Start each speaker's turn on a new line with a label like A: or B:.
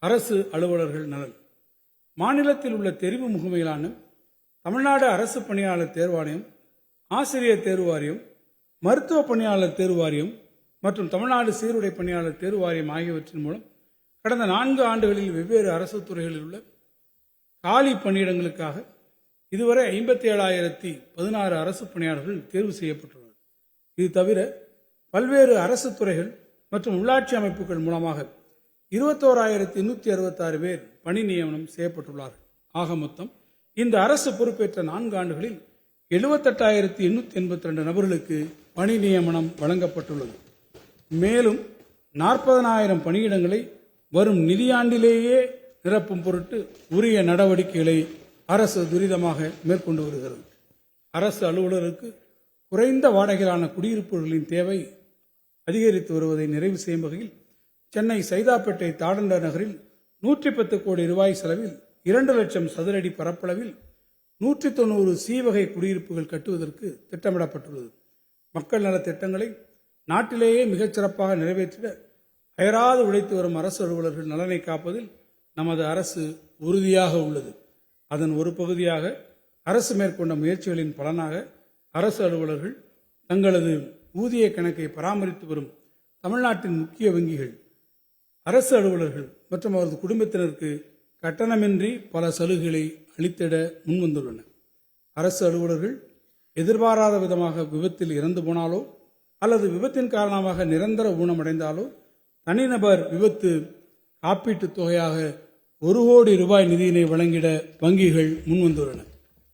A: அரசு அலுவலர்கள் நலன். மாநிலத்தில் உள்ள தெரிவு முகமைகளான தமிழ்நாடு அரசு பணியாளர் தேர்வாணையம், ஆசிரியர் தேர்வு வாரியம், மருத்துவ பணியாளர் தேர்வு வாரியம் மற்றும் தமிழ்நாடு சீருடை பணியாளர் தேர்வு வாரியம் ஆகியவற்றின் மூலம் கடந்த 4 ஆண்டுகளில் வெவ்வேறு அரசு துறைகளில் உள்ள காலி பணியிடங்களுக்காக இதுவரை 57,016 அரசு பணியாளர்கள் தேர்வு செய்யப்பட்டுள்ளனர். இது தவிர பல்வேறு அரசு துறைகள் மற்றும் உள்ளாட்சி அமைப்புகள் மூலமாக 21,866 பேர் பணி நியமனம் செய்யப்பட்டுள்ளார்கள். ஆக மொத்தம் இந்த அரசு பொறுப்பேற்ற 4 ஆண்டுகளில் 78,882 நபர்களுக்கு பணி நியமனம் வழங்கப்பட்டுள்ளது. மேலும் 40,000 பணியிடங்களை வரும் நிதியாண்டிலேயே நிரப்பும் பொருட்டு உரிய நடவடிக்கைகளை அரசு துரிதமாக மேற்கொண்டு வருகிறது. அரசு அலுவலருக்கு குறைந்த வாடகையிலான குடியிருப்புகளின் தேவை அதிகரித்து வருவதை நிறைவு செய்யும் வகையில் சென்னை சைதாப்பேட்டை தாடண்டர் நகரில் 110 கோடி ரூபாய் செலவில் 2 லட்சம் சதுரடி பரப்பளவில் 190 சி வகை குடியிருப்புகள் கட்டுவதற்கு திட்டமிடப்பட்டுள்ளது. மக்கள் நல திட்டங்களை நாட்டிலேயே மிகச்சிறப்பாக நிறைவேற்றிட அயராது உழைத்து வரும் அரசு அலுவலர்கள் நலனை காப்பதில் நமது அரசு உறுதியாக உள்ளது. அதன் ஒரு பகுதியாக அரசு மேற்கொண்ட முயற்சிகளின் பலனாக அரசு அலுவலர்கள் தங்களது ஊதிய கணக்கை பராமரித்து வரும் தமிழ்நாட்டின் முக்கிய வங்கிகள் அரசு அலுவலர்கள் மற்றும் அவரது குடும்பத்தினருக்கு கட்டணமின்றி பல சலுகைகளை அளித்திட முன்வந்துள்ளன. அரசு அலுவலர்கள் எதிர்பாராத விதமாக விபத்தில் இறந்து போனாலோ அல்லது விபத்தின் காரணமாக நிரந்தர ஊனமடைந்தாலோ தனிநபர் விபத்து காப்பீட்டுத் தொகையாக 1 கோடி ரூபாய் நிதியினை வழங்கிட வங்கிகள் முன்வந்துள்ளன.